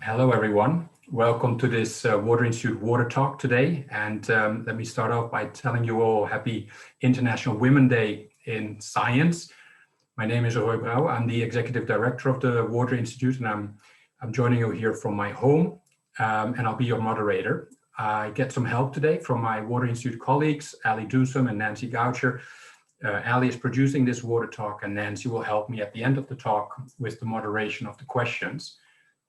Hello, everyone. Welcome to this Water Institute Water Talk today. And let me start off by telling you all happy International Women's Day in Science. My name is Roy Brouw. I'm the Executive Director of the Water Institute, and I'm joining you here from my home, and I'll be your moderator. I get some help today from my Water Institute colleagues, Ali Doosum and Nancy Goucher. Ali is producing this Water Talk, and Nancy will help me at the end of the talk with the moderation of the questions.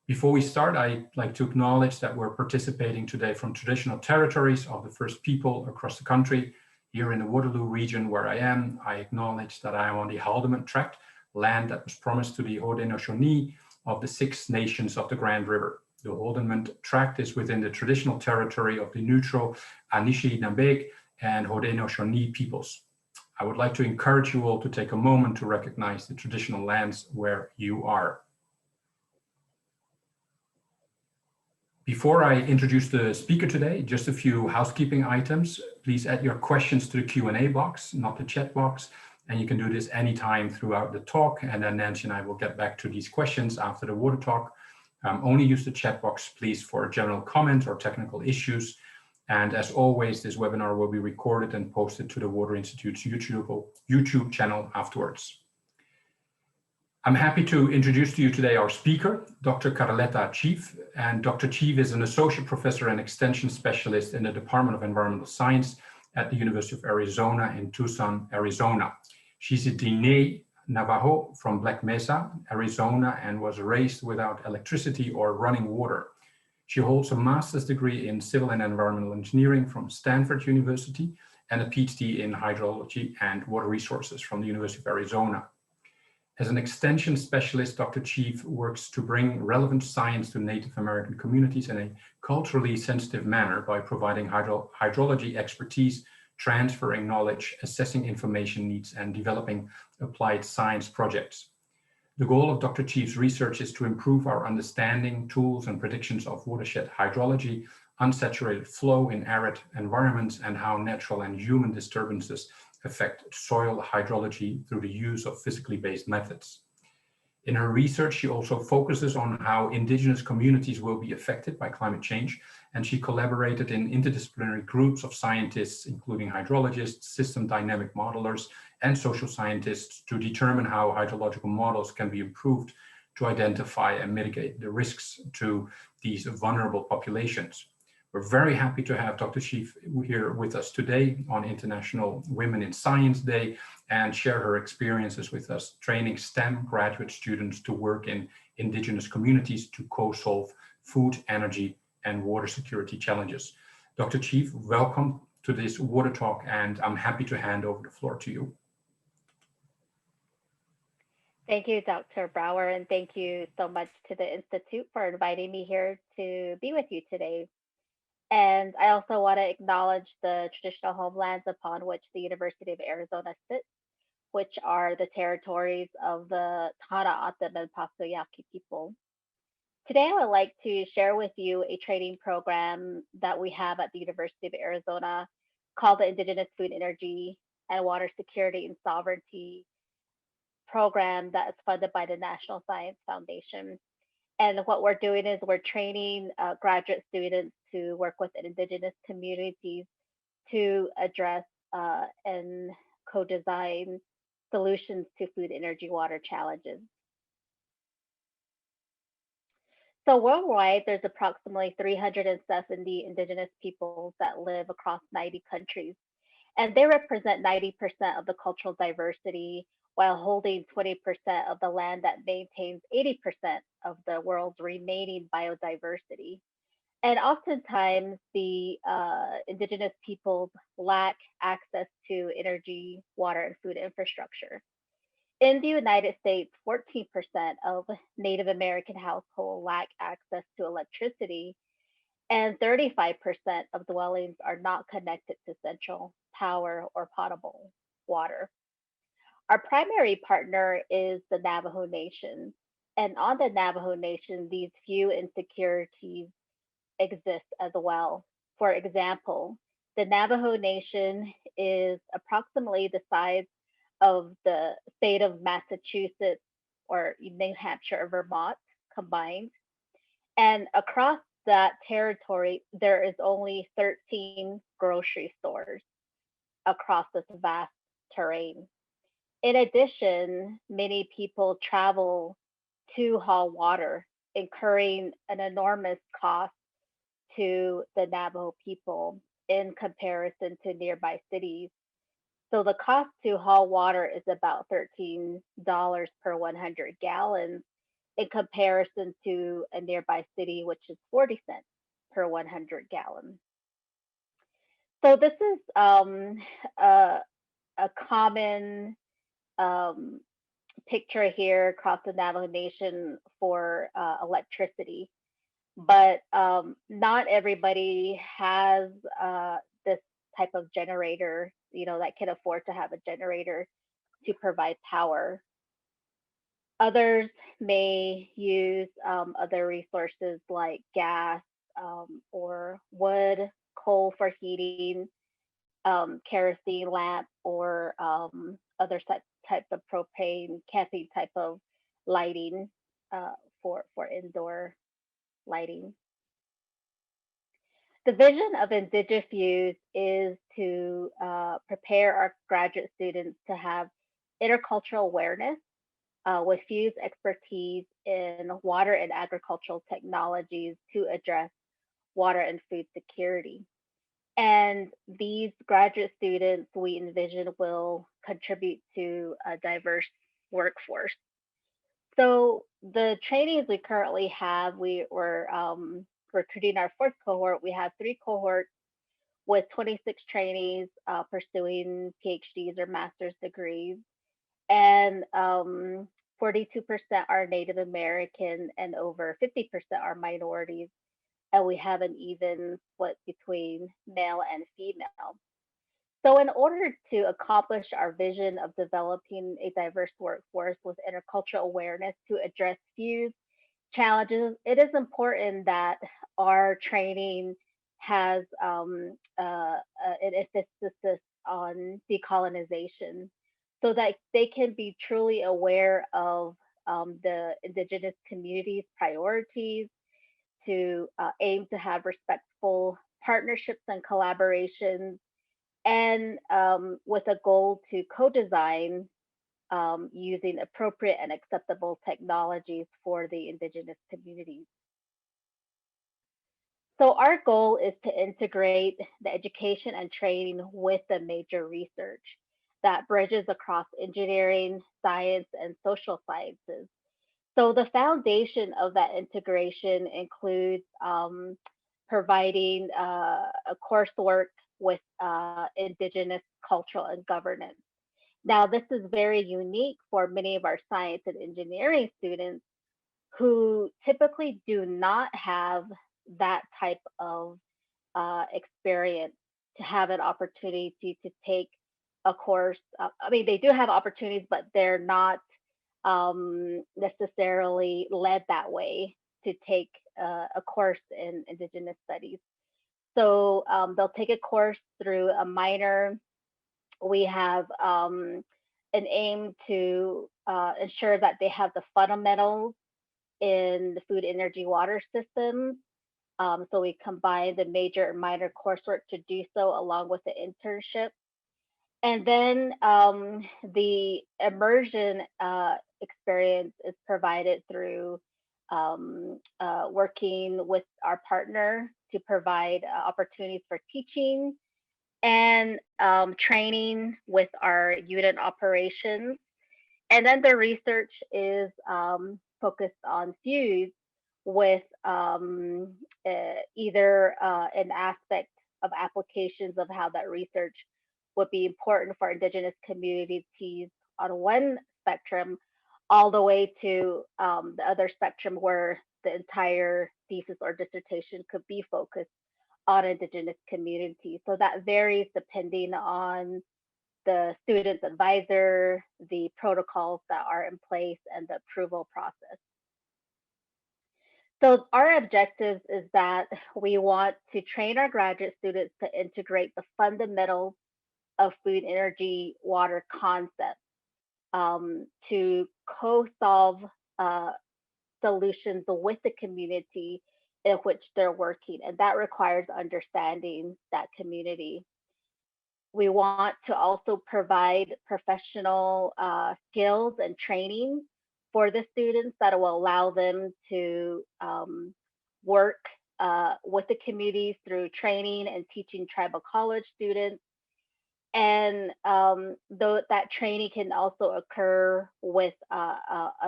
Before we start, I'd like to acknowledge that we're participating today from traditional territories of the First People across the country. Here in the Waterloo region where I am, I acknowledge that I am on the Haldimand Tract, land that was promised to the Haudenosaunee of the Six Nations of the Grand River. The Haldimand Tract is within the traditional territory of the neutral Anishinaabe and Haudenosaunee peoples. I would like to encourage you all to take a moment to recognize the traditional lands where you are. Before I introduce the speaker today, just a few housekeeping items. Please add your questions to the Q&A box, not the chat box. And you can do this anytime throughout the talk. And then Nancy and I will get back to these questions after the Water Talk. Only use the chat box, please, for general comments or technical issues. And as always, this webinar will be recorded and posted to the Water Institute's YouTube channel afterwards. I'm happy to introduce to you today our speaker, Dr. Karletta Chief. And Dr. Chief is an associate professor and extension specialist in the Department of Environmental Science at the University of Arizona in Tucson, Arizona. She's a Diné Navajo from Black Mesa, Arizona, and was raised without electricity or running water. She holds a master's degree in civil and environmental engineering from Stanford University and a PhD in hydrology and water resources from the University of Arizona. As an extension specialist, Dr. Chief works to bring relevant science to Native American communities in a culturally sensitive manner by providing hydrology expertise, transferring knowledge, assessing information needs, and developing applied science projects. The goal of Dr. Chief's research is to improve our understanding, tools, and predictions of watershed hydrology, unsaturated flow in arid environments, and how natural and human disturbances affect soil hydrology through the use of physically based methods. In her research, she also focuses on how indigenous communities will be affected by climate change, and she collaborated in interdisciplinary groups of scientists, including hydrologists, system dynamic modelers, and social scientists to determine how hydrological models can be improved to identify and mitigate the risks to these vulnerable populations. We're very happy to have Dr. Chief here with us today on International Women in Science Day and share her experiences with us, training STEM graduate students to work in indigenous communities to co-solve food, energy, and water security challenges. Dr. Chief, welcome to this Water Talk, and I'm happy to hand over the floor to you. Thank you, Dr. Brouwer, and thank you so much to the Institute for inviting me here to be with you today. And I also want to acknowledge the traditional homelands upon which the University of Arizona sits, which are the territories of the Tana Atam and Paso Yaqui people. Today, I would like to share with you a training program that we have at the University of Arizona called the Indigenous Food, Energy, and Water Security and Sovereignty program that is funded by the National Science Foundation. And what we're doing is we're training graduate students to work with indigenous communities to address and co-design solutions to food, energy, water challenges. So worldwide, there's approximately 370 indigenous peoples that live across 90 countries, and they represent 90% of the cultural diversity while holding 20% of the land that maintains 80% of the world's remaining biodiversity. And oftentimes, the indigenous peoples lack access to energy, water, and food infrastructure. In the United States, 14% of Native American households lack access to electricity, and 35% of dwellings are not connected to central power or potable water. Our primary partner is the Navajo Nation. And on the Navajo Nation, these few insecurities exist as well. For example, the Navajo Nation is approximately the size of the state of Massachusetts or New Hampshire or Vermont combined. And across that territory, there is only 13 grocery stores across this vast terrain. In addition, many people travel to haul water, incurring an enormous cost to the Navajo people in comparison to nearby cities. So the cost to haul water is about $13 per 100 gallons in comparison to a nearby city, which is 40 cents per 100 gallons. So this is a, a common um, picture here across the Navajo Nation for electricity, but not everybody has this type of generator, that can afford to have a generator to provide power. Others may use other resources like gas or wood, coal for heating, kerosene lamp, or other type of propane, camping type of lighting for indoor lighting. The vision of Indigenous Fuse is to prepare our graduate students to have intercultural awareness with Fuse expertise in water and agricultural technologies to address water and food security. And these graduate students, we envision, will contribute to a diverse workforce. So the trainees we currently have, we're recruiting our fourth cohort. We have 3 cohorts with 26 trainees pursuing PhDs or master's degrees, and 42% are Native American, and over 50% are minorities. And we have an even split between male and female. So, in order to accomplish our vision of developing a diverse workforce with intercultural awareness to address Fuse challenges, it is important that our training has an emphasis on decolonization so that they can be truly aware of the Indigenous community's priorities, to aim to have respectful partnerships and collaborations, and with a goal to co-design using appropriate and acceptable technologies for the Indigenous communities. So our goal is to integrate the education and training with the major research that bridges across engineering, science, and social sciences. So the foundation of that integration includes providing a coursework with Indigenous cultural and governance. Now, this is very unique for many of our science and engineering students who typically do not have that type of experience to have an opportunity to take a course. I mean, they do have opportunities, but they're not necessarily led that way to take a course in Indigenous studies. So they'll take a course through a minor. We have an aim to ensure that they have the fundamentals in the food, energy, water systems. So we combine the major and minor coursework to do so along with the internship. And then the immersion experience is provided through working with our partner to provide opportunities for teaching and training with our unit operations. And then the research is focused on Fuse with either an aspect of applications of how that research would be important for Indigenous communities on one spectrum, all the way to the other spectrum where the entire thesis or dissertation could be focused on Indigenous communities. So that varies depending on the student's advisor, the protocols that are in place, and the approval process. So our objectives is that we want to train our graduate students to integrate the fundamentals of food, energy, water concepts to co-solve solutions with the community in which they're working, and that requires understanding that community. We want to also provide professional skills and training for the students that will allow them to work with the communities through training and teaching tribal college students. And though that training can also occur with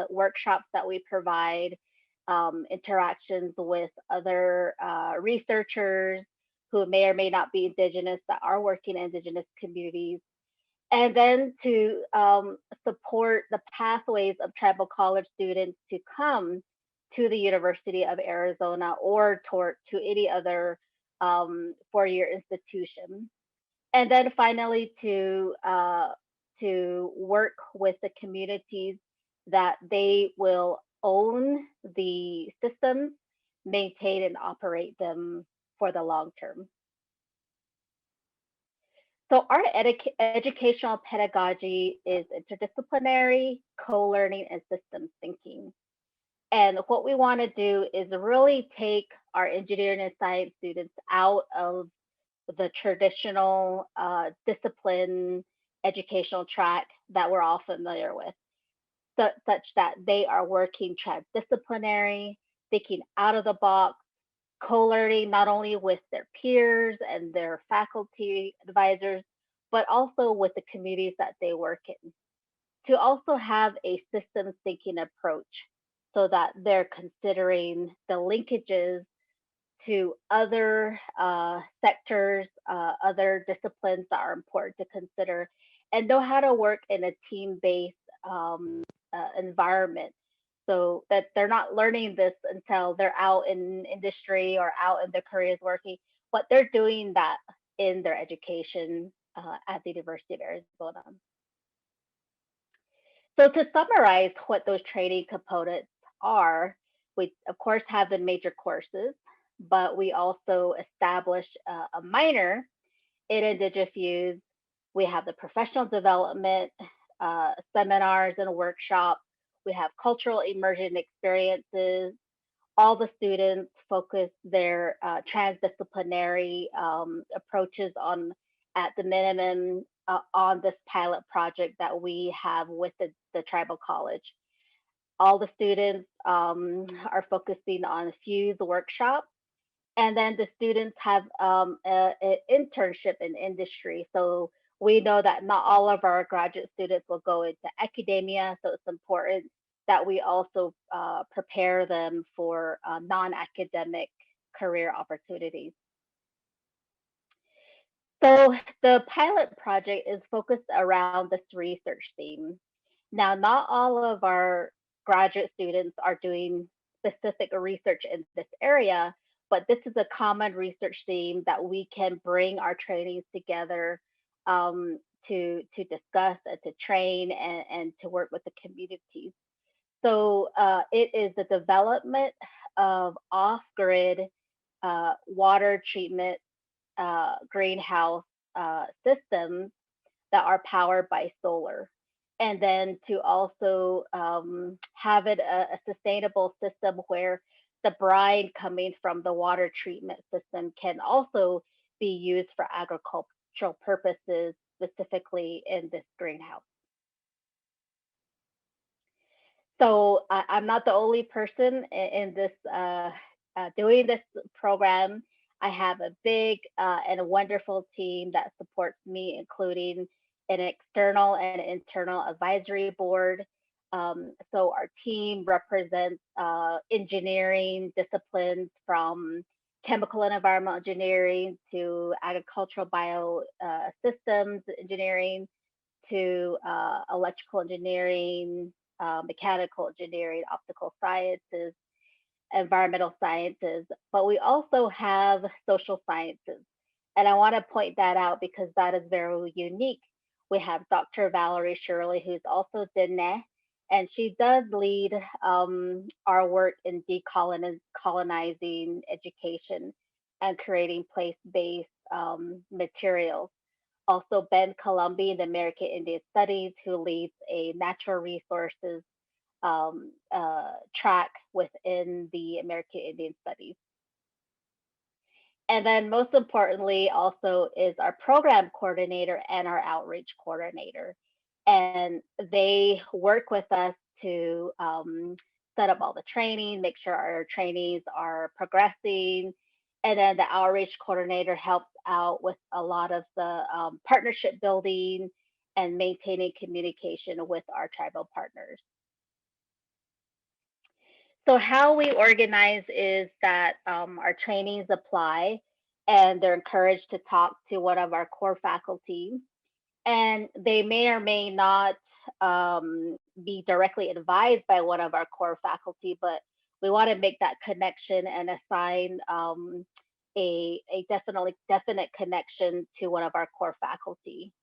workshops that we provide, interactions with other researchers who may or may not be Indigenous that are working in Indigenous communities, and then to support the pathways of tribal college students to come to the University of Arizona or to any other four-year institution. And then finally to work with the communities that they will own the systems, maintain and operate them for the long term. So our educational pedagogy is interdisciplinary, co-learning, and systems thinking. And what we want to do is really take our engineering and science students out of the traditional discipline educational track that we're all familiar with, such that they are working transdisciplinary, thinking out of the box, co-learning not only with their peers and their faculty advisors, but also with the communities that they work in. To also have a systems thinking approach so that they're considering the linkages to other sectors, other disciplines that are important to consider, and know how to work in a team-based environment, so that they're not learning this until they're out in industry or out in their careers working, but they're doing that in their education at the University of Arizona. So to summarize what those training components are, we of course have the major courses, but we also establish a minor in Indigenous views. We have the professional development, seminars and workshops. We have cultural immersion experiences. All the students focus their transdisciplinary approaches on, at the minimum, on this pilot project that we have with the tribal college. All the students are focusing on Fuse workshops, and then the students have an internship in industry. So we know that not all of our graduate students will go into academia, so it's important that we also prepare them for non-academic career opportunities. So the pilot project is focused around this research theme. Now, not all of our graduate students are doing specific research in this area, but this is a common research theme that we can bring our trainees together to discuss and to train and to work with the communities. So it is the development of off-grid water treatment greenhouse systems that are powered by solar. And then to also have it a sustainable system where the brine coming from the water treatment system can also be used for agricultural purposes, specifically in this greenhouse. So I'm not the only person in this doing this program. I have a big and a wonderful team that supports me, including an external and internal advisory board. So our team represents engineering disciplines from chemical and environmental engineering to agricultural biosystems engineering to electrical engineering, mechanical engineering, optical sciences, environmental sciences, but we also have social sciences. And I want to point that out because that is very unique. We have Dr. Valerie Shirley, who's also Diné, and she does lead our work in decolonizing education and creating place-based materials. Also, Ben Columbi in American Indian Studies, who leads a natural resources track within the American Indian Studies. And then most importantly also is our program coordinator and our outreach coordinator. And they work with us to set up all the training, make sure our trainees are progressing. And then the outreach coordinator helps out with a lot of the partnership building and maintaining communication with our tribal partners. So how we organize is that our trainees apply and they're encouraged to talk to one of our core faculty, and they may or may not be directly advised by one of our core faculty, but we want to make that connection and assign a definite connection to one of our core faculty.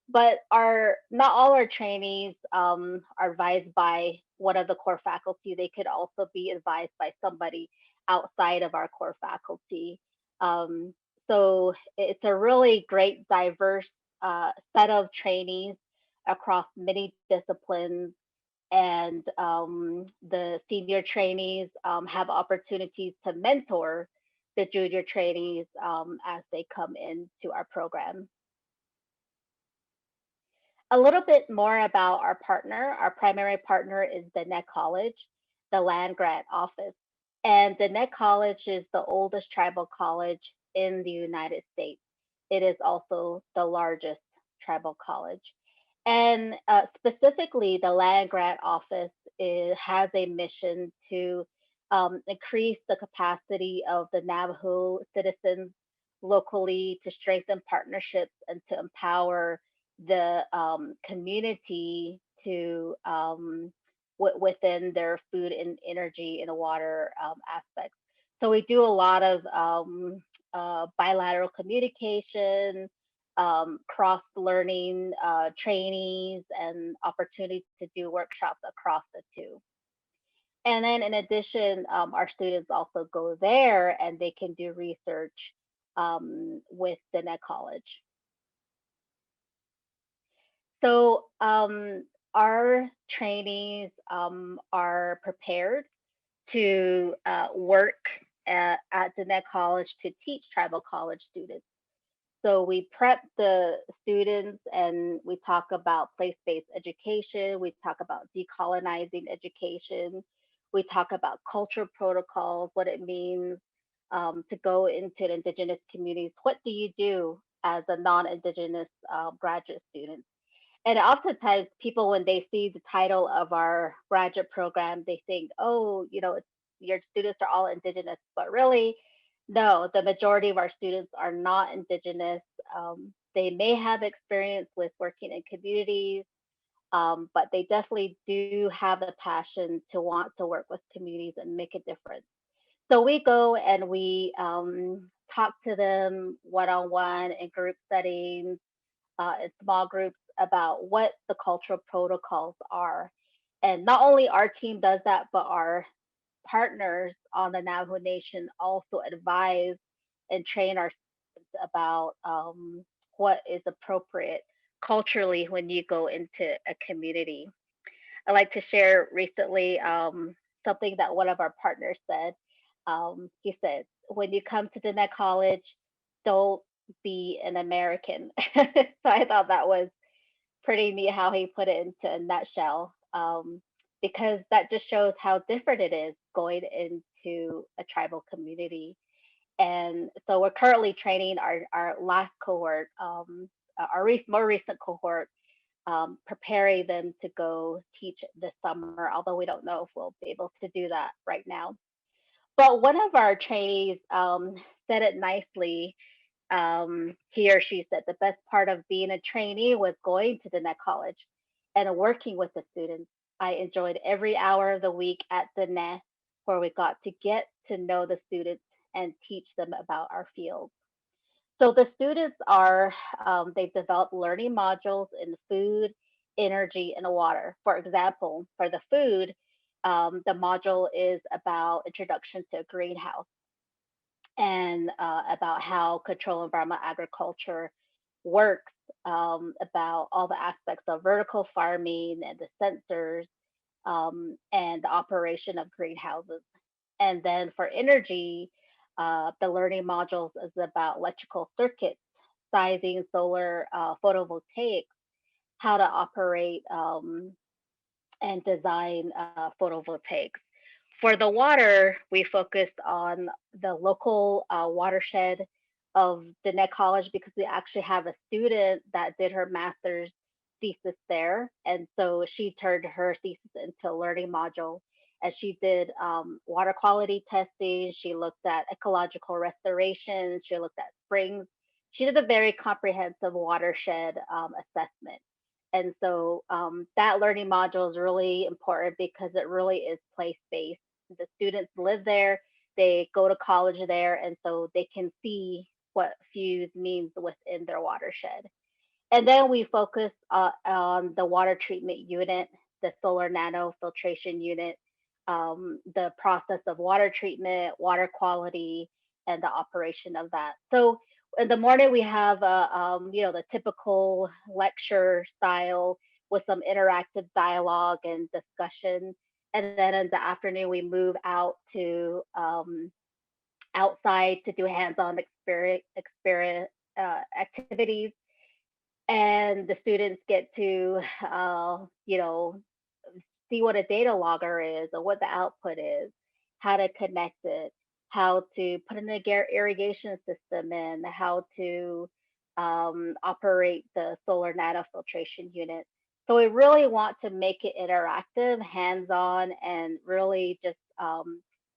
But our not all our trainees are advised by one of the core faculty. They could also be advised by somebody outside of our core faculty. Um, so it's a really great, diverse set of trainees across many disciplines. And the senior trainees have opportunities to mentor the junior trainees as they come into our program. A little bit more about our partner. Our primary partner is the Net College, the land grant office. And the Net College is the oldest tribal college in the United States. It is also the largest tribal college. And specifically, the land grant office has a mission to increase the capacity of the Navajo citizens locally, to strengthen partnerships and to empower the community to within their food and energy and water aspects. So we do a lot of bilateral communication, cross learning trainees, and opportunities to do workshops across the two. And then in addition, our students also go there and they can do research with the Net College. So our trainees are prepared to work at the Net College to teach tribal college students. So we prep the students and we talk about place-based education. We talk about decolonizing education. We talk about cultural protocols, what it means to go into Indigenous communities. What do you do as a non-Indigenous graduate student? And oftentimes people, when they see the title of our graduate program, they think, oh, your students are all Indigenous, but really, no, the majority of our students are not Indigenous. They may have experience with working in communities, but they definitely do have the passion to want to work with communities and make a difference. So we go and we talk to them one-on-one in group settings, in small groups, about what the cultural protocols are. And not only our team does that, but our partners on the Navajo Nation also advise and train our students about what is appropriate culturally when you go into a community. I like to share recently something that one of our partners said. He said, when you come to the Net College, don't be an American. So I thought that was pretty neat how he put it into a nutshell, because that just shows how different it is going into a tribal community. And so we're currently training our last cohort, more recent cohort, preparing them to go teach this summer, although we don't know if we'll be able to do that right now. But one of our trainees said it nicely. He or she said the best part of being a trainee was going to the Net College and working with the students. I enjoyed every hour of the week at the Net, where we got to get to know the students and teach them about our field. So the students they've developed learning modules in food, energy, and water. For example, for the food, the module is about introduction to a greenhouse, and about how controlled environment agriculture works, about all the aspects of vertical farming and the sensors, and the operation of greenhouses. And then for energy, the learning modules is about electrical circuits, sizing, solar, photovoltaics, how to operate and design photovoltaics. For the water, we focused on the local watershed of Diné College because we actually have a student that did her master's thesis there. And so she turned her thesis into a learning module. And she did water quality testing. She looked at ecological restoration. She looked at springs. She did a very comprehensive watershed assessment. And so that learning module is really important because it really is place-based. The students live there, they go to college there, and so they can see what fuse means within their watershed. And then we focus on the water treatment unit, the solar nano filtration unit, the process of water treatment, water quality, and the operation of that. So in the morning we have the typical lecture style with some interactive dialogue and discussion. And then in the afternoon we move out to outside to do hands-on experience activities, and the students get to see what a data logger is or what the output is, how to connect it, how to put in a irrigation system in, how to operate the solar nano filtration unit. So we really want to make it interactive, hands-on, and really just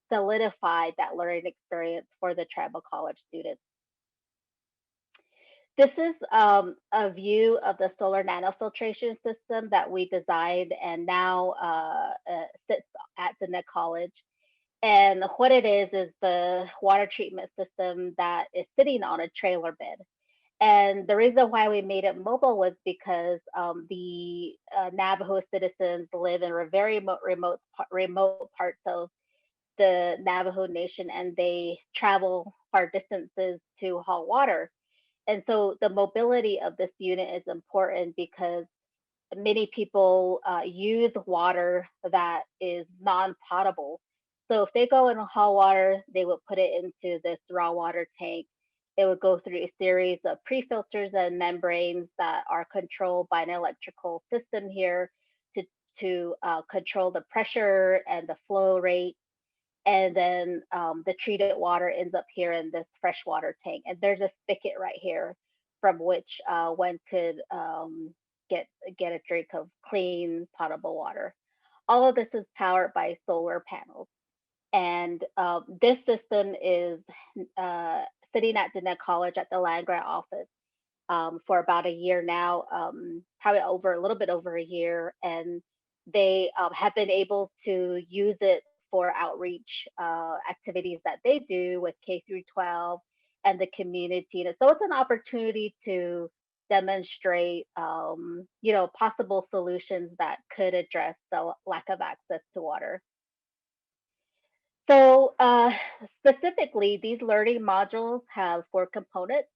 solidify that learning experience for the tribal college students. This is a view of the solar nanofiltration system that we designed and now sits at Diné College. And what it is the water treatment system that is sitting on a trailer bed. And the reason why we made it mobile was because the Navajo citizens live in very remote parts of the Navajo Nation, and they travel far distances to haul water. And so the mobility of this unit is important because many people use water that is non-potable. So if they go and haul water, they would put it into this raw water tank. It would go through a series of pre-filters and membranes that are controlled by an electrical system here to control the pressure and the flow rate. And then the treated water ends up here in this freshwater tank. And there's a spigot right here from which one could get a drink of clean, potable water. All of this is powered by solar panels. And this system is sitting at Diné College at the land grant office for about a year now, probably a little bit over a year. And they have been able to use it for outreach activities that they do with K through 12 and the community. And so it's an opportunity to demonstrate, possible solutions that could address the lack of access to water. So specifically, these learning modules have 4 components.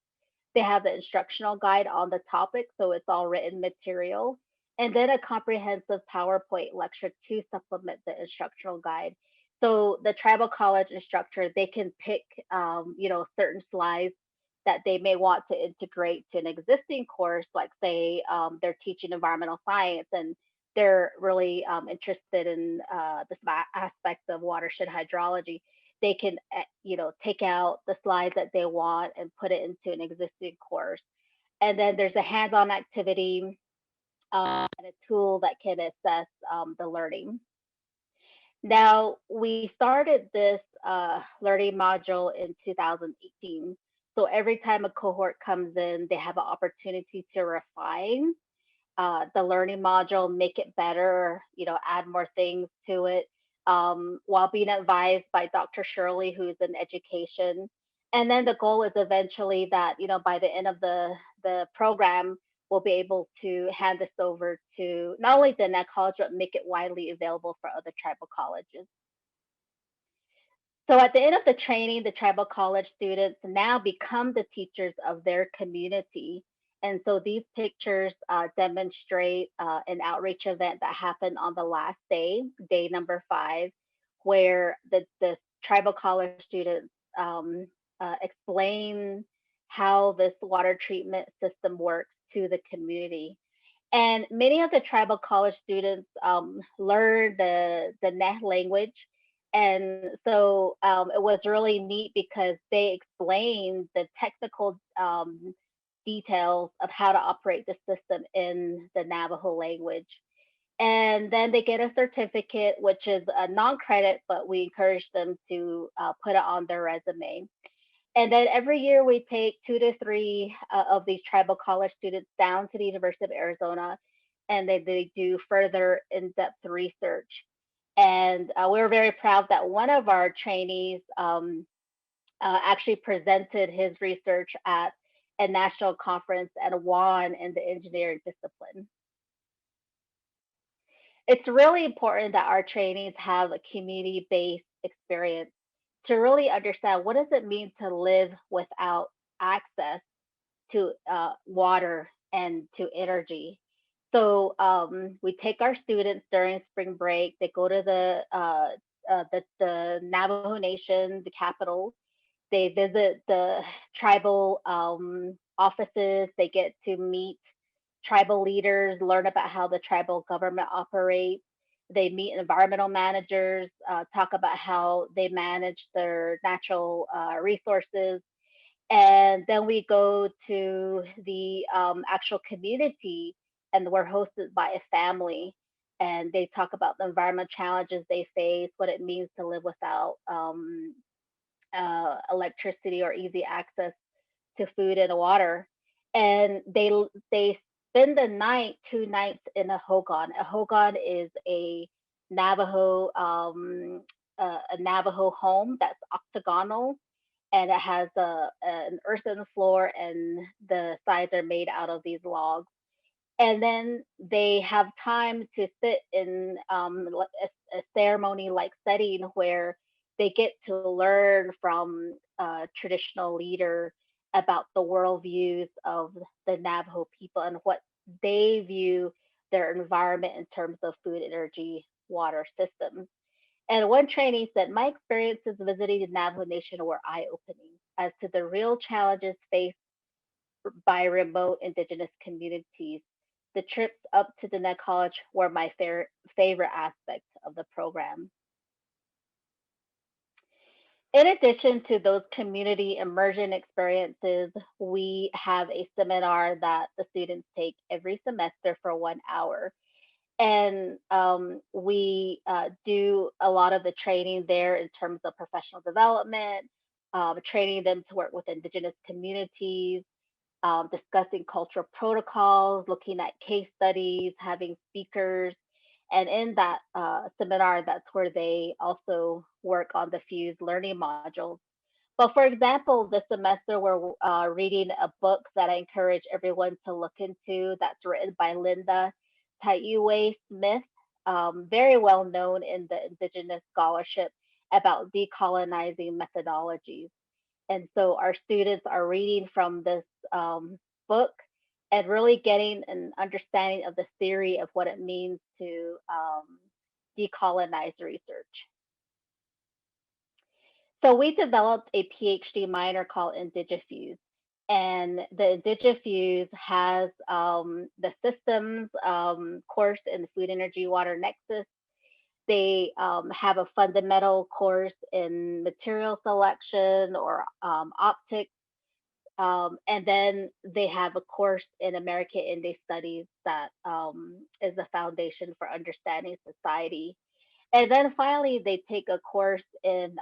They have the instructional guide on the topic, so it's all written material, and then a comprehensive PowerPoint lecture to supplement the instructional guide. So the tribal college instructor, they can pick, certain slides that they may want to integrate to an existing course, like say they're teaching environmental science and they're really interested in this aspect of watershed hydrology. They can, take out the slides that they want and put it into an existing course. And then there's a hands-on activity and a tool that can assess the learning. Now, we started this learning module in 2018. So every time a cohort comes in, they have an opportunity to refine the learning module, make it better, add more things to it, while being advised by Dr. Shirley, who's in education. And then the goal is eventually that, by the end of the program, we'll be able to hand this over to not only the Diné College, but make it widely available for other tribal colleges. So at the end of the training, the tribal college students now become the teachers of their community. And so these pictures demonstrate an outreach event that happened on the last day, day number 5, where the tribal college students explain how this water treatment system works to the community. And many of the tribal college students learned the Neh language. And so it was really neat because they explained the technical details of how to operate the system in the Navajo language. And then they get a certificate, which is a non-credit, but we encourage them to put it on their resume. And then every year we take 2 to 3 of these tribal college students down to the University of Arizona, and they do further in-depth research. And we're very proud that one of our trainees actually presented his research at a national conference and won in the engineering discipline. It's really important that our trainees have a community-based experience to really understand what does it mean to live without access to water and to energy. So we take our students during spring break. They go to the Navajo Nation, the capital. They visit the tribal offices. They get to meet tribal leaders, learn about how the tribal government operates. They meet environmental managers, talk about how they manage their natural resources. And then we go to the actual community, and we're hosted by a family. And they talk about the environmental challenges they face, what it means to live without electricity or easy access to food and water. And they spend the night, 2 nights in a Hogan. A Hogan is a Navajo home that's octagonal, and it has an earthen floor, and the sides are made out of these logs. And then they have time to sit in a ceremony like setting where they get to learn from a traditional leader about the worldviews of the Navajo people and what they view their environment in terms of food, energy, water systems. And one trainee said, my experiences visiting the Navajo Nation were eye opening as to the real challenges faced by remote Indigenous communities. The trips up to the Net College were my favorite aspect of the program. In addition to those community immersion experiences, we have a seminar that the students take every semester for 1 hour. And we do a lot of the training there in terms of professional development, training them to work with Indigenous communities, discussing cultural protocols, looking at case studies, having speakers. And in that seminar, that's where they also work on the fused learning modules. But for example, this semester we're reading a book that I encourage everyone to look into that's written by Linda Taiwe Smith, very well known in the Indigenous scholarship about decolonizing methodologies. And so our students are reading from this book and really getting an understanding of the theory of what it means to decolonize research. So we developed a PhD minor called IndigiFuse. And the IndigiFuse has the systems course in the food, energy, water nexus. They have a fundamental course in material selection or optics. And then they have a course in American Indian Studies that is the foundation for understanding society. And then finally, they take a course in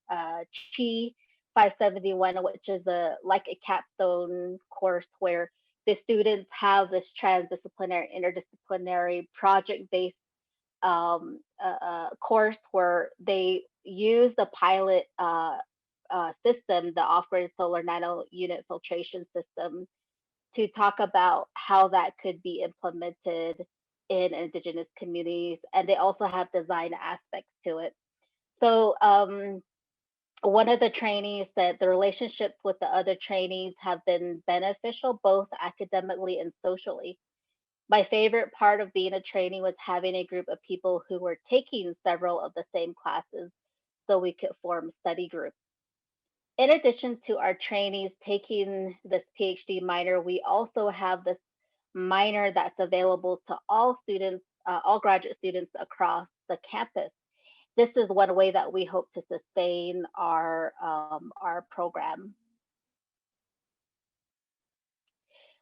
Chi 571, which is like a capstone course where the students have this transdisciplinary, interdisciplinary, project-based course where they use the pilot system, the off-grid solar nano unit filtration system, to talk about how that could be implemented in Indigenous communities. And they also have design aspects to it. So One of the trainees said the relationships with the other trainees have been beneficial, both academically and socially. My favorite part of being a trainee was having a group of people who were taking several of the same classes so we could form study groups. In addition to our trainees taking this PhD minor, we also have this minor that's available to all students, all graduate students across the campus. This is one way that we hope to sustain our program.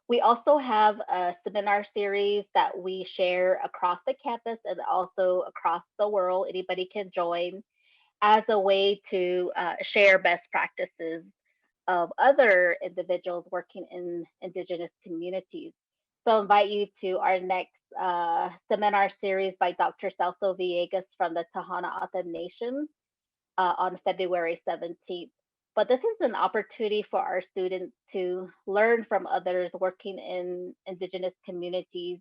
We also have a seminar series that we share across the campus and also across the world. Anybody can join as a way to share best practices of other individuals working in Indigenous communities. So I invite you to our next seminar series by Dr. Celso Villegas from the Tohono O'odham Nation on February 17th. But this is an opportunity for our students to learn from others working in Indigenous communities.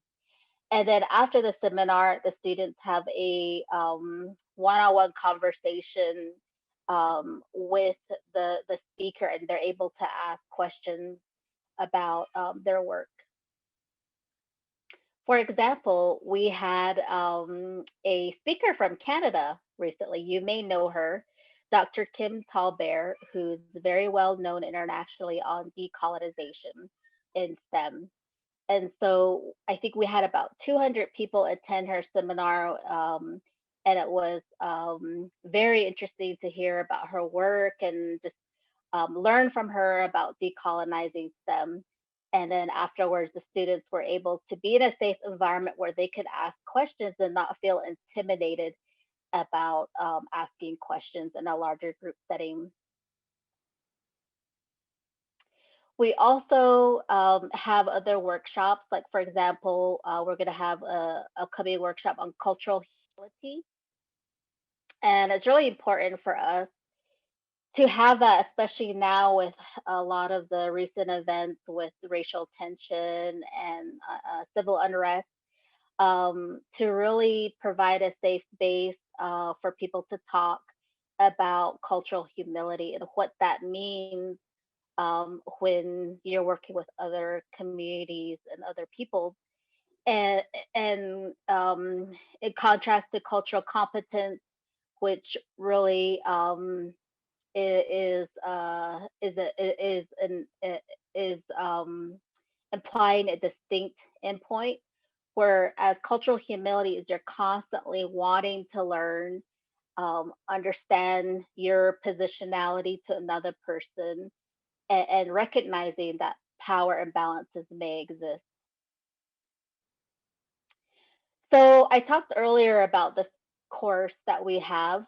And then after the seminar, the students have a one-on-one conversation with the speaker, and they're able to ask questions about their work. For example, we had a speaker from Canada recently. You may know her, Dr. Kim Talbot, who's very well known internationally on decolonization in STEM. And so I think we had about 200 people attend her seminar, and it was very interesting to hear about her work and just learn from her about decolonizing STEM. And then afterwards, the students were able to be in a safe environment where they could ask questions and not feel intimidated about asking questions in a larger group setting. We also have other workshops, like for example, we're going to have a upcoming workshop on cultural humility. And it's really important for us to have that, especially now with a lot of the recent events with racial tension and civil unrest, to really provide a safe space for people to talk about cultural humility and what that means when you're working with other communities and other peoples. And, and in contrast to cultural competence, which really is an is implying a distinct endpoint, whereas cultural humility is you're constantly wanting to learn, understand your positionality to another person, and recognizing that power imbalances may exist. So I talked earlier about this course that we have.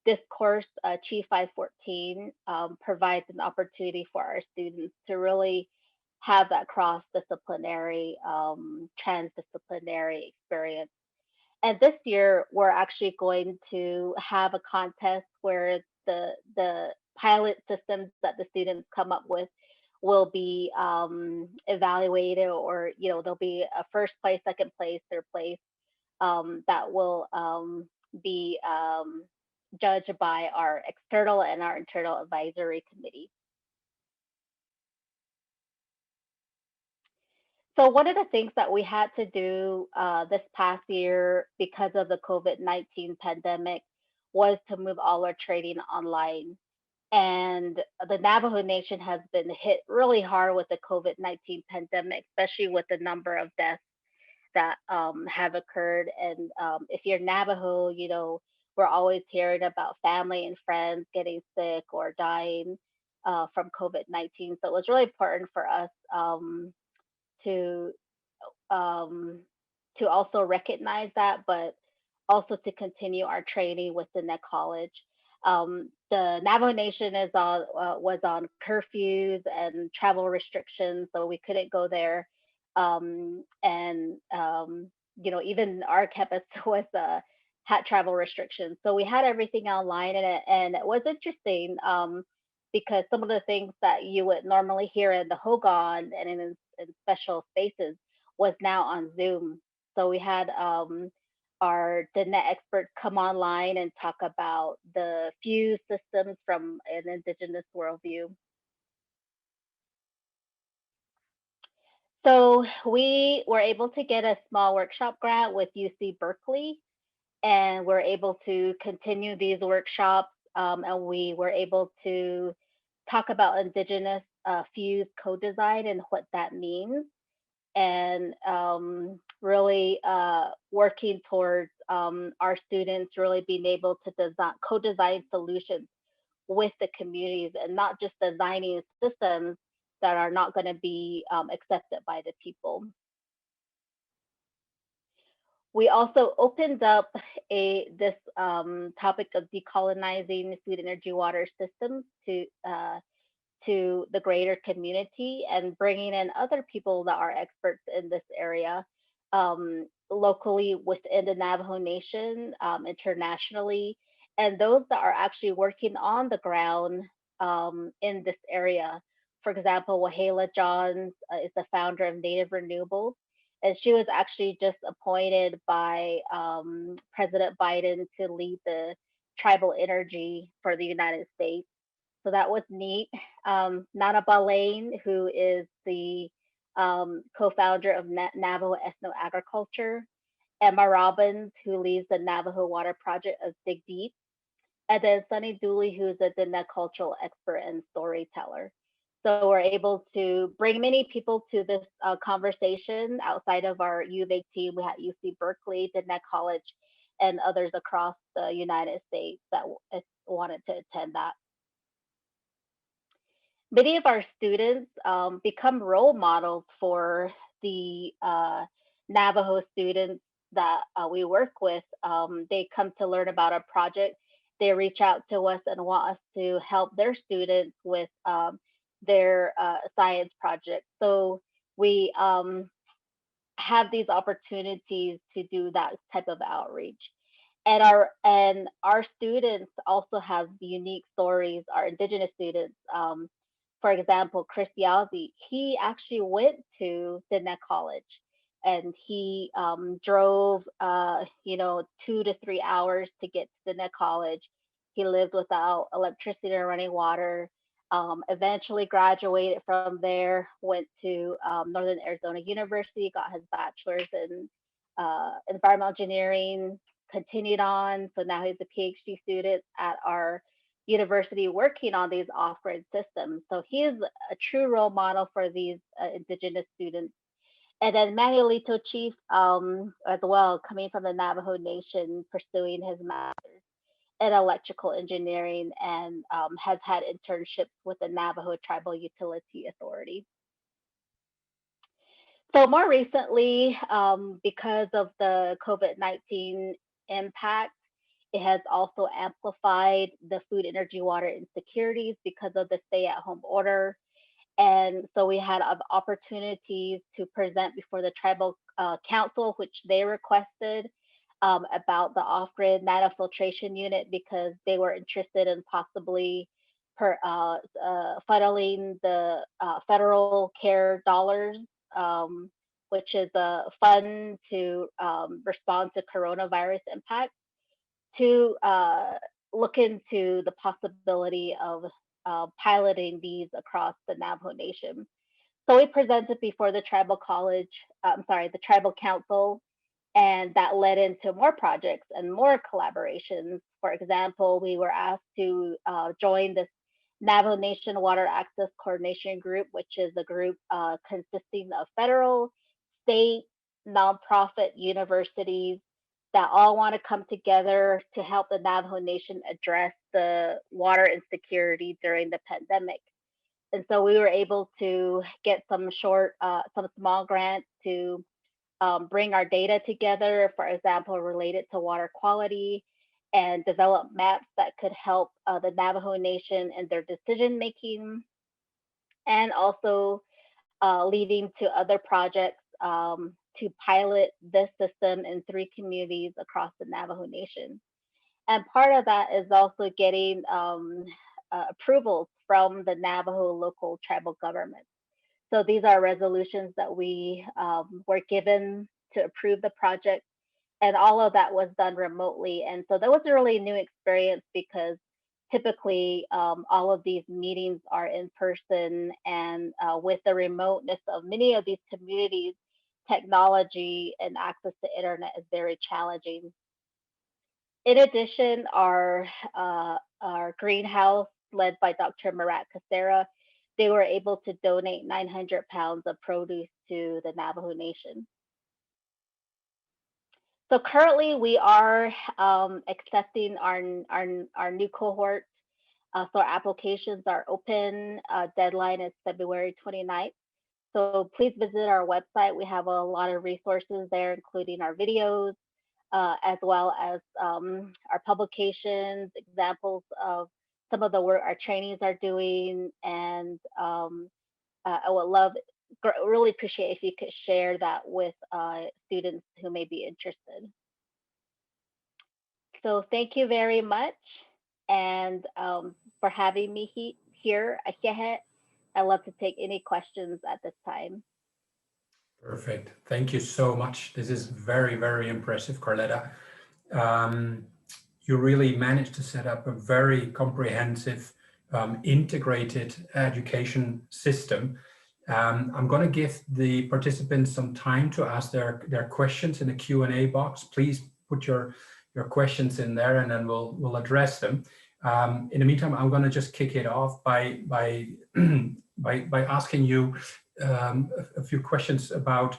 This course, Chief 514, provides an opportunity for our students to really have that cross-disciplinary, transdisciplinary experience. And this year, we're actually going to have a contest where the pilot systems that the students come up with will be evaluated, or there'll be a first place, second place, third place that will be judged by our external and our internal advisory committee. So one of the things that we had to do this past year because of the COVID-19 pandemic was to move all our training online. And the Navajo Nation has been hit really hard with the COVID-19 pandemic, especially with the number of deaths that have occurred. And if you're Navajo, we're always hearing about family and friends getting sick or dying from COVID-19. So it was really important for us to um, to also recognize that, but also to continue our training within the college. The Navajo Nation was on curfews and travel restrictions, so we couldn't go there. And even our campus was had travel restrictions, so we had everything online, and it was interesting because some of the things that you would normally hear in the Hogan and in special spaces was now on Zoom. So we had our DNet experts come online and talk about the fuse systems from an Indigenous worldview. So we were able to get a small workshop grant with UC Berkeley, and we're able to continue these workshops, and we were able to talk about Indigenous fuse co-design and what that means, and really working towards our students really being able to design co-design solutions with the communities and not just designing systems that are not going to be accepted by the people. We also opened up this topic of decolonizing food, energy, water systems to the greater community and bringing in other people that are experts in this area, locally within the Navajo Nation, internationally, and those that are actually working on the ground in this area. For example, Wahala Johns is the founder of Native Renewables, and she was actually just appointed by President Biden to lead the tribal energy for the United States. So that was neat. Nana Balain, who is the co-founder of Navajo Ethno-Agriculture, Emma Robbins, who leads the Navajo Water Project of Dig Deep, and then Sunny Dooley, who's a Diné cultural expert and storyteller. So we're able to bring many people to this conversation outside of our U of A team. We had UC Berkeley, Diné College, and others across the United States that wanted to attend that. Many of our students become role models for the Navajo students that we work with. They come to learn about our project. They reach out to us and want us to help their students with their science projects. So we have these opportunities to do that type of outreach. And our students also have unique stories, our Indigenous students. For example, Chris Yazzie, he actually went to Diné College, and he drove 2 to 3 hours to get to Diné College. He lived without electricity or running water. Eventually graduated from there, went to Northern Arizona University, got his bachelor's in environmental engineering, continued on. So now he's a PhD student at our university working on these off-grid systems. So he is a true role model for these Indigenous students. And then Manuelito Chief as well, coming from the Navajo Nation, pursuing his master's in electrical engineering, and has had internships with the Navajo Tribal Utility Authority. So more recently, because of the COVID-19 impact, it has also amplified the food, energy, water insecurities because of the stay-at-home order. And so we had opportunities to present before the tribal council, which they requested, about the off-grid Nano filtration unit because they were interested in possibly funneling the federal care dollars, which is a fund to respond to coronavirus impact, to look into the possibility of piloting these across the Navajo Nation. So we presented before the tribal the tribal council, and that led into more projects and more collaborations. For example, we were asked to join this Navajo Nation Water Access Coordination Group, which is a group consisting of federal, state, nonprofit universities that all want to come together to help the Navajo Nation address the water insecurity during the pandemic. And so we were able to get some small grants to bring our data together, for example, related to water quality, and develop maps that could help the Navajo Nation in their decision making, and also leading to other projects to pilot this system in 3 communities across the Navajo Nation. And part of that is also getting approvals from the Navajo local tribal government. So these are resolutions that we were given to approve the project. and all of that was done remotely. And so that was a really new experience because typically all of these meetings are in person, and with the remoteness of many of these communities, technology and access to internet is very challenging. In addition, our greenhouse, led by Dr. Marat Casera, they were able to donate 900 pounds of produce to the Navajo Nation. So currently, we are accepting our new cohort. So our applications are open. Deadline is February 29th. So please visit our website. We have a lot of resources there, including our videos, as well as our publications, examples of some of the work our trainees are doing. And I would really appreciate if you could share that with students who may be interested. So thank you very much, and for having me here. I love to take any questions at this time. Perfect. Thank you so much. This is very, very impressive, Karletta. You really managed to set up a very comprehensive, integrated education system. I'm going to give the participants some time to ask their questions in the Q&A box. Please put your questions in there, and then we'll address them. In the meantime, I'm going to just kick it off by asking you a few questions about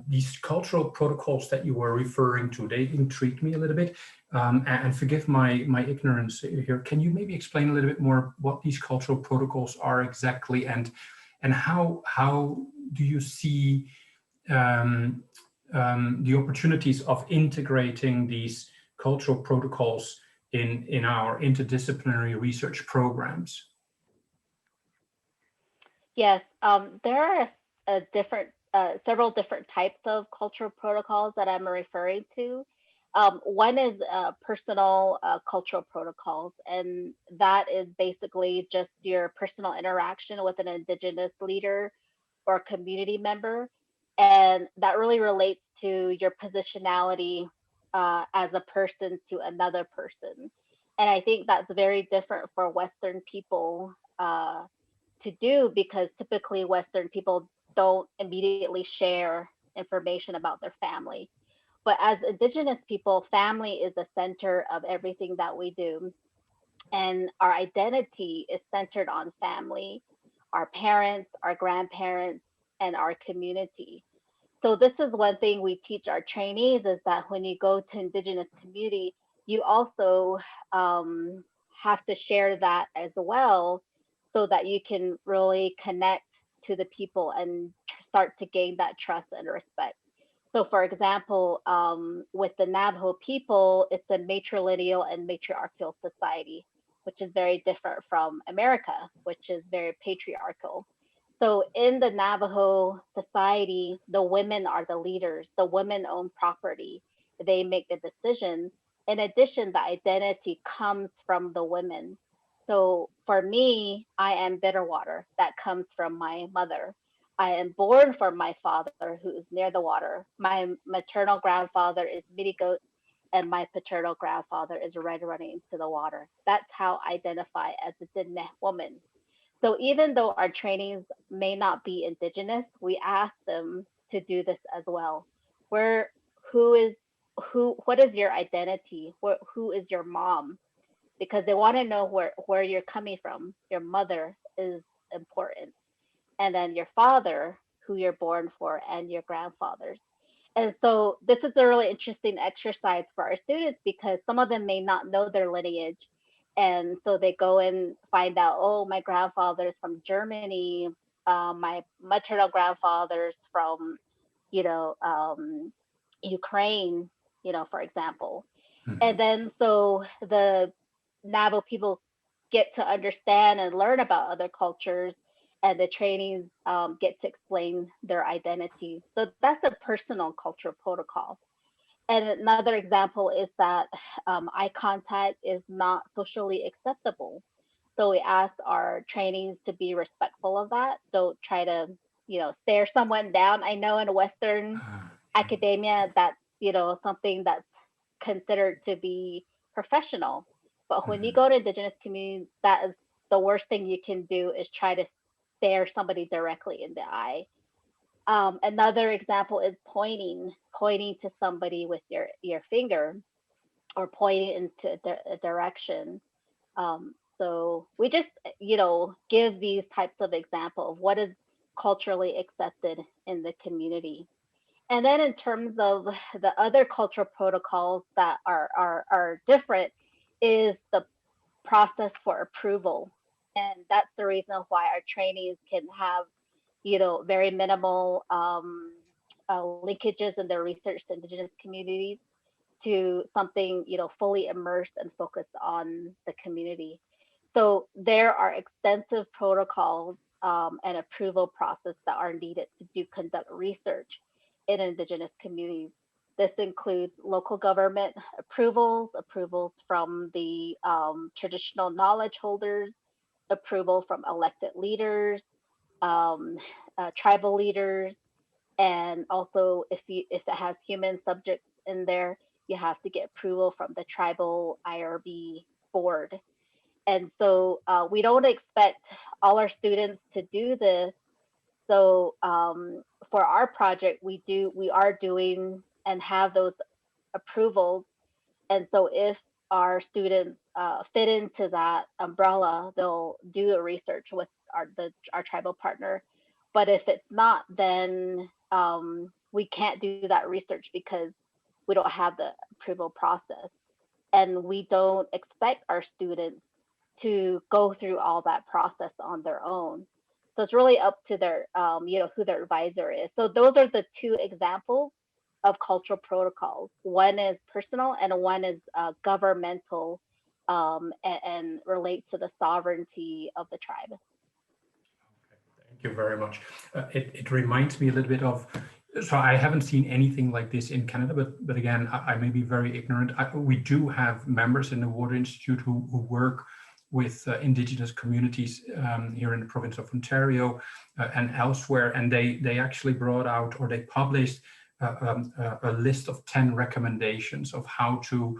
these cultural protocols that you were referring to. They intrigued me a little bit, and forgive my ignorance here. Can you maybe explain a little bit more what these cultural protocols are exactly, and how do you see the opportunities of integrating these cultural protocols in our interdisciplinary research programs? Yes, there are several different types of cultural protocols that I'm referring to. One is personal cultural protocols, and that is basically just your personal interaction with an Indigenous leader or community member, and that really relates to your positionality as a person to another person. And I think that's very different for Western people to do, because typically Western people don't immediately share information about their family. But as Indigenous people, family is the center of everything that we do. And our identity is centered on family, our parents, our grandparents, and our community. So this is one thing we teach our trainees, is that when you go to Indigenous community, you also have to share that as well, so that you can really connect to the people and start to gain that trust and respect. So for example, with the Navajo people, it's a matrilineal and matriarchal society, which is very different from America, which is very patriarchal. So in the Navajo society, the women are the leaders. The women own property. They make the decisions. In addition, the identity comes from the women. So for me, I am Bitterwater. That comes from my mother. I am born from my father, who is near the water. My maternal grandfather is Mitigoat, and my paternal grandfather is Red Running into the water. That's how I identify as a Diné woman. So even though our trainings may not be Indigenous, we ask them to do this as well. Where, who is, what is your identity? Who is your mom? Because they want to know where you're coming from. Your mother is important. And then your father, who you're born for, and your grandfathers. And so this is a really interesting exercise for our students, because some of them may not know their lineage. And so they go and find out, oh, my grandfather's from Germany, my maternal grandfather's from, you know, Ukraine, for example. And then so the Navajo people get to understand and learn about other cultures, and the trainees get to explain their identity. So that's a personal cultural protocol. And another example is that eye contact is not socially acceptable. So we ask our trainees to be respectful of that. Don't try to, stare someone down. I know in Western academia that something that's considered to be professional. But when you go to indigenous communities, that is the worst thing you can do is try to stare somebody directly in the eye. Another example is pointing to somebody with your finger or pointing into a direction. So we just, give these types of example of what is culturally accepted in the community. And then in terms of the other cultural protocols that are different is the process for approval. And that's the reason why our trainees can have, very minimal linkages in their research to indigenous communities to something, fully immersed and focused on the community. So there are extensive protocols and approval process that are needed to conduct research in indigenous communities. This includes local government approvals from the traditional knowledge holders, approval from elected leaders, um, tribal leaders, and also if it has human subjects in there, you have to get approval from the tribal IRB board. And so we don't expect all our students to do this. So for our project, we are doing and have those approvals. And so if our students fit into that umbrella, they'll do a research with our tribal partner. But if it's not, then we can't do that research because we don't have the approval process. And we don't expect our students to go through all that process on their own. So it's really up to their, who their advisor is. So those are the two examples of cultural protocols. One is personal and one is governmental, and relates to the sovereignty of the tribe. Thank you very much. It reminds me a little bit of, so I haven't seen anything like this in Canada, but again, I may be very ignorant. We do have members in the Water Institute who work with Indigenous communities here in the province of Ontario and elsewhere, and they actually brought out, or they published a list of 10 recommendations of how to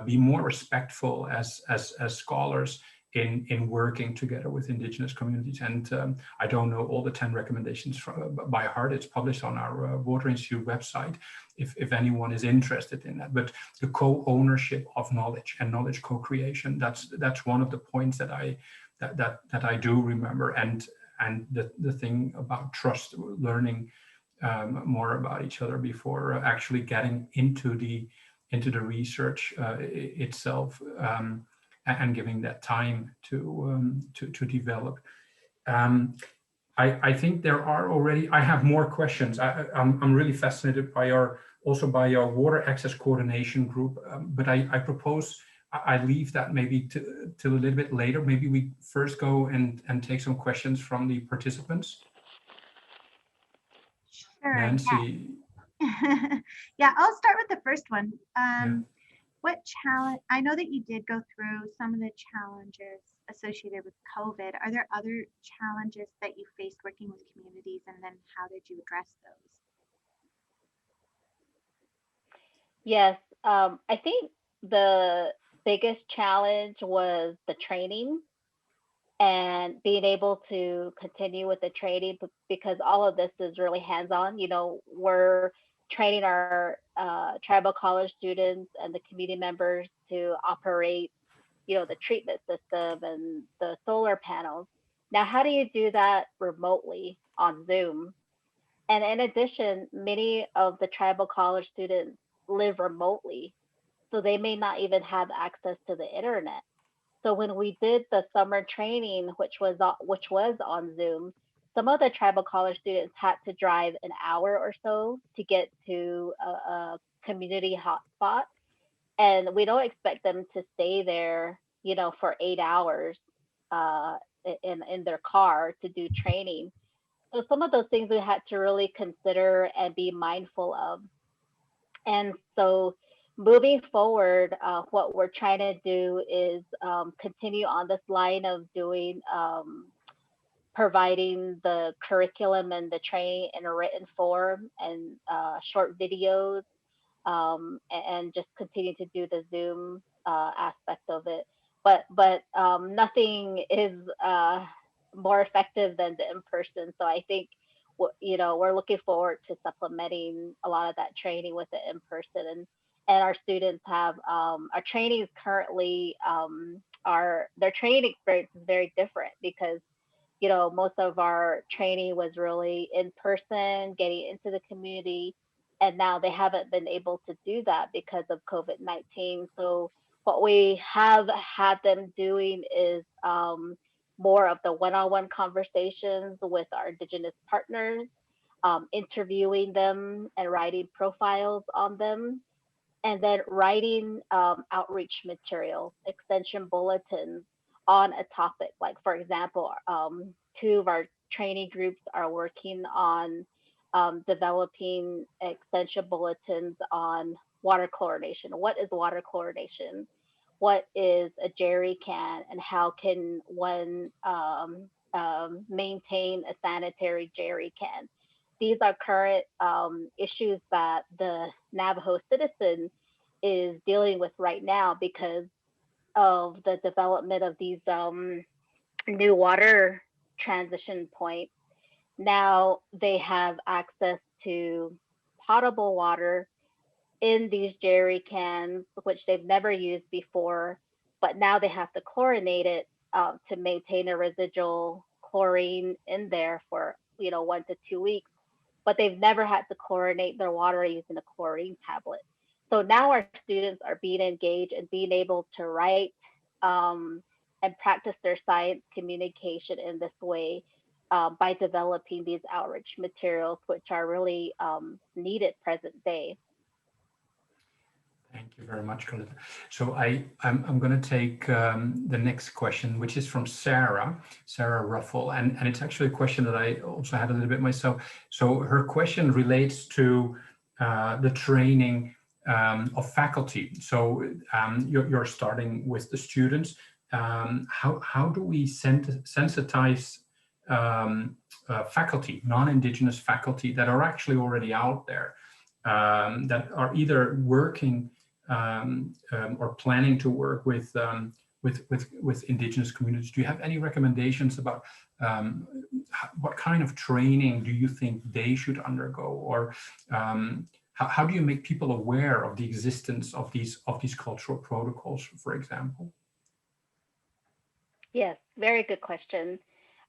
be more respectful as scholars in working together with Indigenous communities. And I don't know all the 10 recommendations by heart. It's published on our Water Institute website if anyone is interested in that. But the co-ownership of knowledge and knowledge co-creation, that's one of the points that I do remember. And the thing about trust, learning more about each other before actually getting into the research itself. And giving that time to develop. I think there are already, I have more questions. I'm really fascinated by our water access coordination group, but I propose I leave that maybe till a little bit later. Maybe we first go and take some questions from the participants. Sure. Nancy. Yeah. Yeah, I'll start with the first one. Yeah. What challenge, I know that you did go through some of the challenges associated with COVID. Are there other challenges that you faced working with communities, and then how did you address those? Yes, I think the biggest challenge was the training and being able to continue with the training because all of this is really hands-on. We're training our tribal college students and the community members to operate, the treatment system and the solar panels. Now, how do you do that remotely on Zoom? And in addition, many of the tribal college students live remotely, so they may not even have access to the internet. So when we did the summer training, which was on Zoom, some of the tribal college students had to drive an hour or so to get to a community hotspot, and we don't expect them to stay there, for 8 hours uh, in their car to do training. So some of those things we had to really consider and be mindful of. And so moving forward, what we're trying to do is continue on this line of doing, providing the curriculum and the training in a written form and short videos, and just continue to do the Zoom aspect of it. But nothing is more effective than the in person. So I think we're looking forward to supplementing a lot of that training with the in person, and our students have our trainees currently are their training experience is very different because most of our training was really in person, getting into the community, and now they haven't been able to do that because of COVID-19. So what we have had them doing is more of the one-on-one conversations with our Indigenous partners, interviewing them and writing profiles on them, and then writing outreach materials, extension bulletins on a topic. Like, for example, two of our training groups are working on developing extension bulletins on water chlorination. What is water chlorination? What is a jerry can, and how can one maintain a sanitary jerry can? These are current issues that the Navajo citizen is dealing with right now because of the development of these new water transition points. Now they have access to potable water in these jerry cans, which they've never used before, but now they have to chlorinate it to maintain a residual chlorine in there for 1 to 2 weeks. But they've never had to chlorinate their water using a chlorine tablet. So now our students are being engaged and being able to write and practice their science communication in this way by developing these outreach materials, which are really needed present day. Thank you very much, Karletta. So I'm going to take the next question, which is from Sarah Ruffle, and it's actually a question that I also had a little bit myself. So her question relates to the training of faculty. So you're starting with the students. How do we sensitize faculty, non-Indigenous faculty that are actually already out there, that are either working or planning to work with Indigenous communities? Do you have any recommendations about what kind of training do you think they should undergo, or how do you make people aware of the existence of these cultural protocols, for example? Yes, very good question.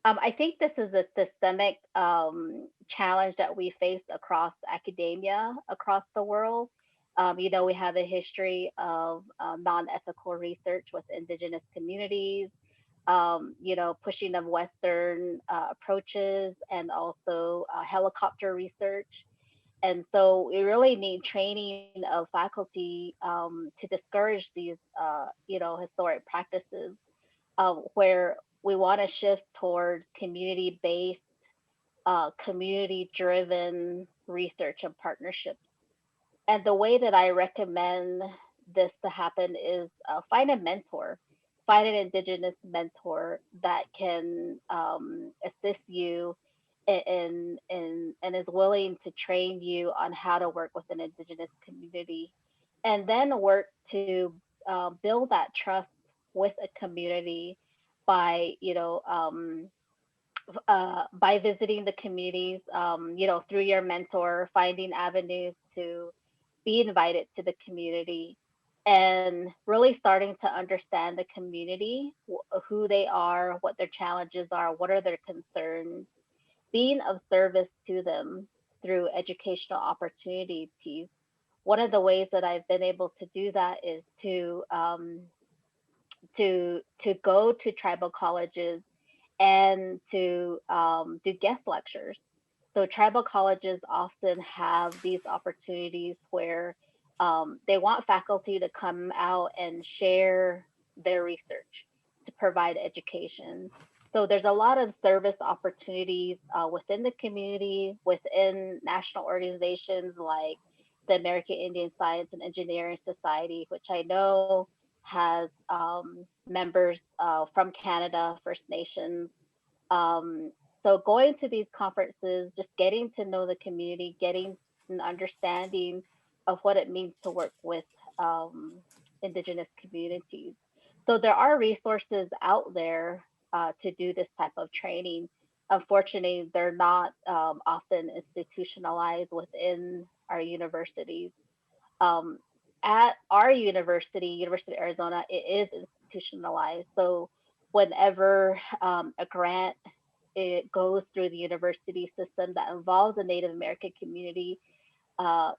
I think this is a systemic challenge that we face across academia, across the world. We have a history of non-ethical research with Indigenous communities, pushing of Western approaches, and also helicopter research. And so we really need training of faculty to discourage these, historic practices where we want to shift toward community-based, community-driven research and partnerships. And the way that I recommend this to happen is find a mentor, find an Indigenous mentor that can assist you and is willing to train you on how to work with an Indigenous community, and then work to build that trust with a community by by visiting the communities, through your mentor, finding avenues to be invited to the community, and really starting to understand the community, who they are, what their challenges are, what are their concerns, being of service to them through educational opportunities. One of the ways that I've been able to do that is to go to tribal colleges and to do guest lectures. So tribal colleges often have these opportunities where they want faculty to come out and share their research, to provide education. So there's a lot of service opportunities within the community, within national organizations like the American Indian Science and Engineering Society, which I know has members from Canada, First Nations. So going to these conferences, just getting to know the community, getting an understanding of what it means to work with Indigenous communities. So there are resources out there to do this type of training. Unfortunately, they're not often institutionalized within our universities. Um, at our university, University of Arizona, it is institutionalized. So whenever a grant it goes through the university system that involves a Native American community,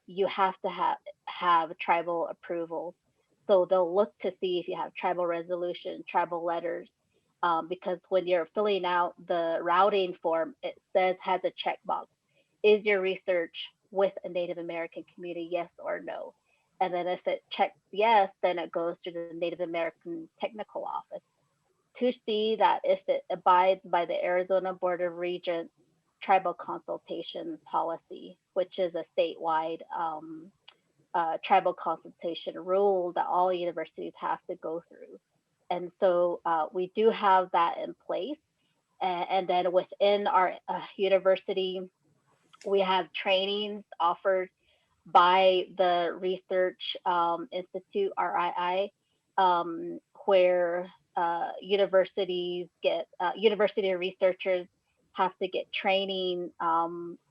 you have to have tribal approval. So they'll look to see if you have tribal resolution, tribal letters, because when you're filling out the routing form, it has a checkbox. Is your research with a Native American community, yes or no? And then if it checks yes, then it goes to the Native American Technical Office to see that if it abides by the Arizona Board of Regents tribal consultation policy, which is a statewide tribal consultation rule that all universities have to go through. And so we do have that in place. And then within our university, we have trainings offered by the Research Institute, RII, where universities get, university researchers have to get training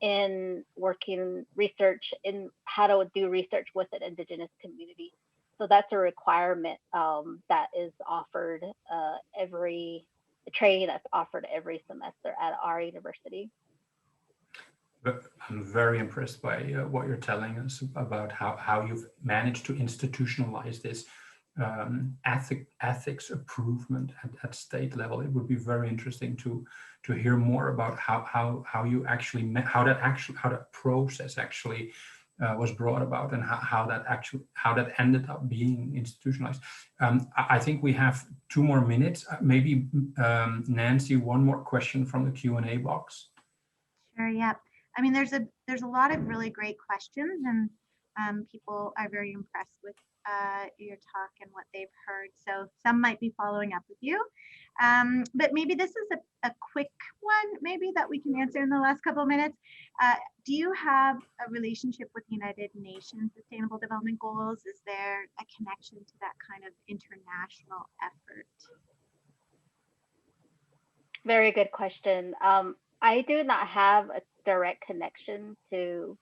in working research in how to do research with an Indigenous community. So that's a requirement that is offered training that's offered every semester at our university. I'm very impressed by what you're telling us about how you've managed to institutionalize this ethics improvement at state level. It would be very interesting to hear more about how you actually how that process actually was brought about, and how that ended up being institutionalized. I think we have 2 more minutes. Maybe Nancy, one more question from the Q&A box. Sure. Yeah. I mean, there's a lot of really great questions, and people are very impressed with your talk and what they've heard. So some might be following up with you, but maybe this is a quick one, maybe that we can answer in the last couple of minutes. Do you have a relationship with United Nations Sustainable Development Goals? Is there a connection to that kind of international effort? Very good question. I do not have a direct connection to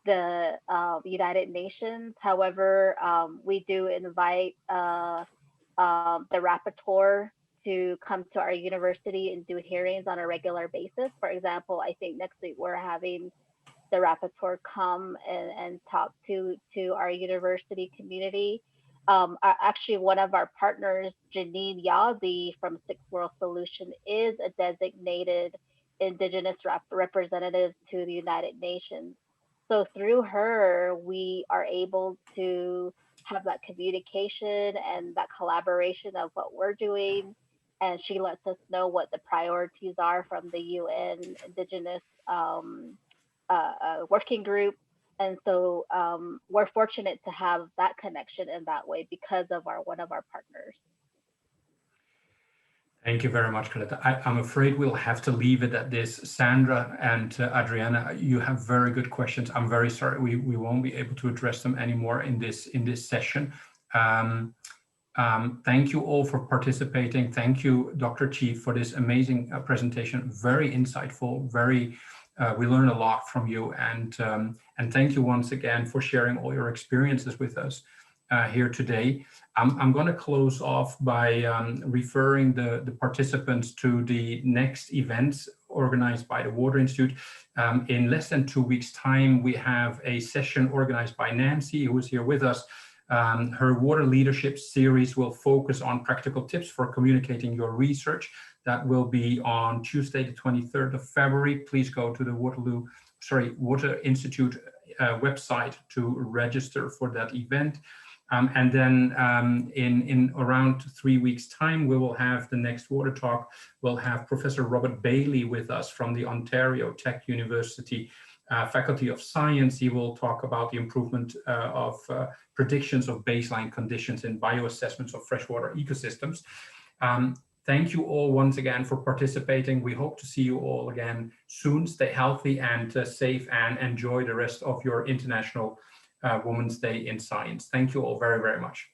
the United Nations. However, we do invite the rapporteur to come to our university and do hearings on a regular basis. For example, I think next week we're having the rapporteur come and talk to our university community. Actually, one of our partners, Janine Yazi from Sixth World Solution, is a designated Indigenous representative to the United Nations. So through her, we are able to have that communication and that collaboration of what we're doing. And she lets us know what the priorities are from the UN Indigenous working group. And so we're fortunate to have that connection in that way because of one of our partners. Thank you very much, Karletta. I'm afraid we'll have to leave it at this. Sandra and Adriana, you have very good questions. I'm very sorry we won't be able to address them anymore in this session. Thank you all for participating. Thank you, Dr. Chief, for this amazing presentation. Very insightful. We learned a lot from you, and thank you once again for sharing all your experiences with us here today. I'm going to close off by referring the participants to the next events organized by the Water Institute. In less than 2 weeks' time, we have a session organized by Nancy, who is here with us. Her water leadership series will focus on practical tips for communicating your research. That will be on Tuesday, the 23rd of February. Please go to the Water Institute website to register for that event. And then in around 3 weeks' time, we will have the next WaterTalk. We'll have Professor Robert Bailey with us from the Ontario Tech University Faculty of Science. He will talk about the improvement of predictions of baseline conditions in bioassessments of freshwater ecosystems. Thank you all once again for participating. We hope to see you all again soon. Stay healthy and safe, and enjoy the rest of your international Women's Day in Science. Thank you all very, very much.